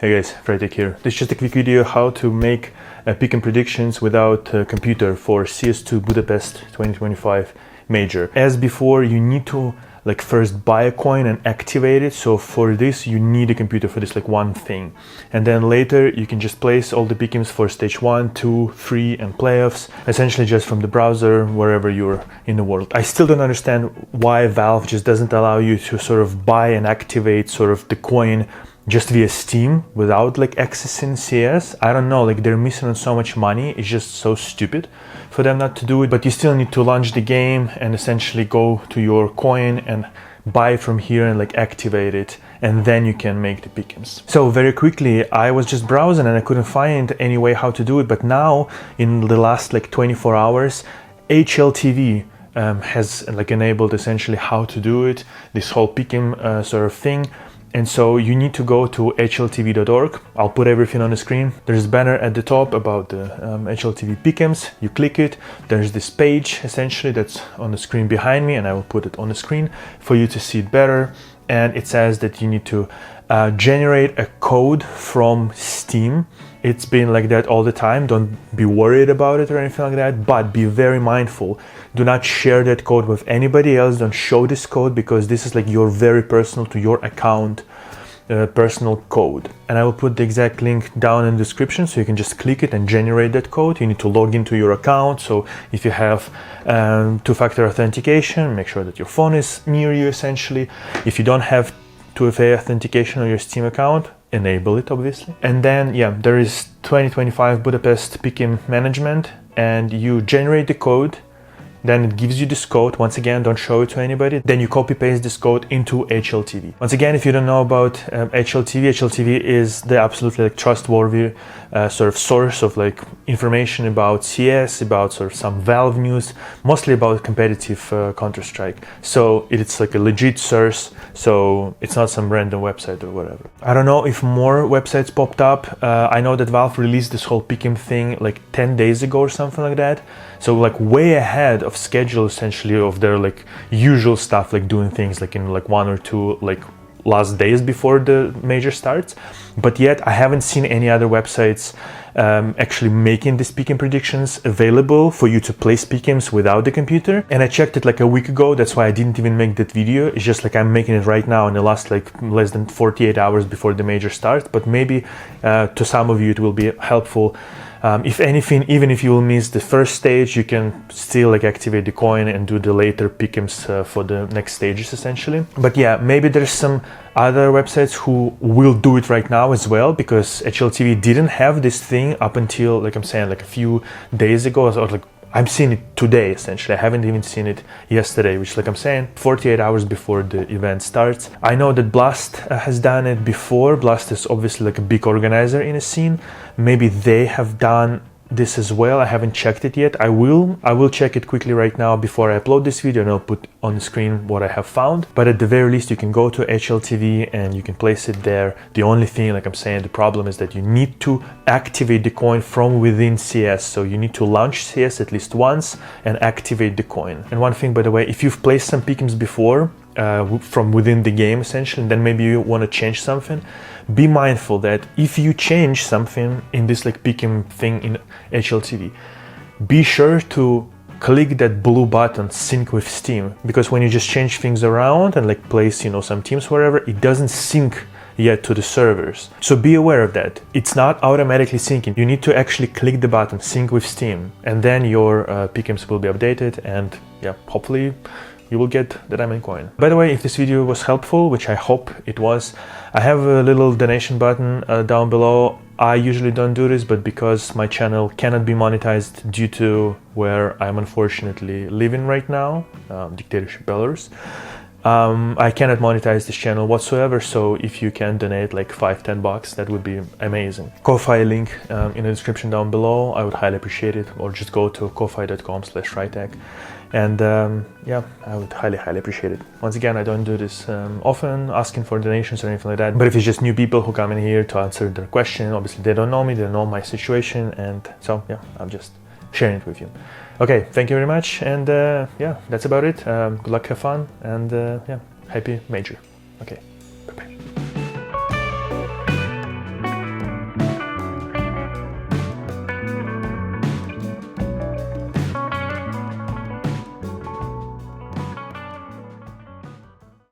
Hey guys, Frytech here. This is just a quick video how to make pick'em predictions without a computer for CS2 Budapest 2025 Major. As before, you need to first buy a coin and activate it. So for this, you need a computer for this one thing. And then later you can just place all the pick'ems for stage 1, 2, 3 and playoffs, essentially just from the browser, wherever you're in the world. I still don't understand why Valve just doesn't allow you to sort of buy and activate the coin just via Steam without accessing CS. I don't know, they're missing on so much money. It's just so stupid for them not to do it, but you still need to launch the game and essentially go to your coin and buy from here and activate it, and then you can make the pick'ems. So very quickly, I was just browsing and I couldn't find any way how to do it, but now in the last 24 hours, HLTV has enabled essentially how to do it, this whole pick'em sort of thing. And so you need to go to HLTV.org. I'll put everything on the screen. There's a banner at the top about the HLTV PICKEMS. You click it. There's this page essentially that's on the screen behind me, and I will put it on the screen for you to see it better. And it says that you need to generate a code from Steam. It's been like that all the time. Don't be worried about it or anything like that, but be very mindful. Do not share that code with anybody else. Don't show this code, because this is your very personal to your account personal code. And I will put the exact link down in the description, so you can just click it and generate that code. You need to log into your account. So if you have two-factor authentication, make sure that your phone is near you essentially. If you don't have 2FA authentication on your Steam account, enable it obviously. And then there is 2025 Budapest Pick'em management, and you generate the code. Then it gives you this code. Once again, don't show it to anybody. Then you copy paste this code into HLTV. Once again, if you don't know about HLTV is the absolutely trustworthy sort of source of information about CS, about some Valve news, mostly about competitive Counter-Strike. So it's a legit source. So it's not some random website or whatever. I don't know if more websites popped up. I know that Valve released this whole pick'em thing 10 days ago or something like that. So way ahead of schedule essentially of their usual stuff, doing things in 1 or 2 last days before the major starts. But yet I haven't seen any other websites actually making these pick'em predictions available for you to place pick'ems without the computer. And I checked it a week ago. That's why I didn't even make that video. It's just I'm making it right now in the last less than 48 hours before the major starts. But maybe to some of you it will be helpful. If anything, even if you will miss the first stage, you can still activate the coin and do the later pick'ems for the next stages essentially. But maybe there's some other websites who will do it right now as well, because HLTV didn't have this thing up until I'm saying a few days ago, or I'm seeing it today essentially. I haven't even seen it yesterday, which I'm saying 48 hours before the event starts. I know that Blast has done it before. Blast is obviously a big organizer in a scene. Maybe they have done this as well. I haven't checked it yet. I will check it quickly right now before I upload this video, and I'll put on the screen what I have found. But at the very least, you can go to HLTV and you can place it there. The only thing, I'm saying, the problem is that you need to activate the coin from within CS. So you need to launch CS at least once and activate the coin. And one thing, by the way, if you've placed some pick'ems before from within the game essentially, and then maybe you want to change something, be mindful that if you change something in this pick'em thing in HLTV, be sure to click that blue button, sync with Steam, because when you just change things around and place some teams wherever, it doesn't sync yet to the servers. So be aware of that. It's not automatically syncing. You need to actually click the button, sync with Steam, and then your pick'ems will be updated, and hopefully you will get the diamond coin. By the way, if this video was helpful, which I hope it was, I have a little donation button down below. I usually don't do this, but because my channel cannot be monetized due to where I'm unfortunately living right now, dictatorship Belarus, I cannot monetize this channel whatsoever. So if you can donate $5-10, that would be amazing. Ko-Fi link in the description down below. I would highly appreciate it. Or just go to ko-fi.com/Frytech. And I would highly appreciate it. Once again, I don't do this often, asking for donations or anything like that. But if it's just new people who come in here to answer their question, obviously they don't know me, they don't know my situation, and so I'm just sharing it with you. Okay, thank you very much, and that's about it. Good luck, have fun, and happy Major. Okay.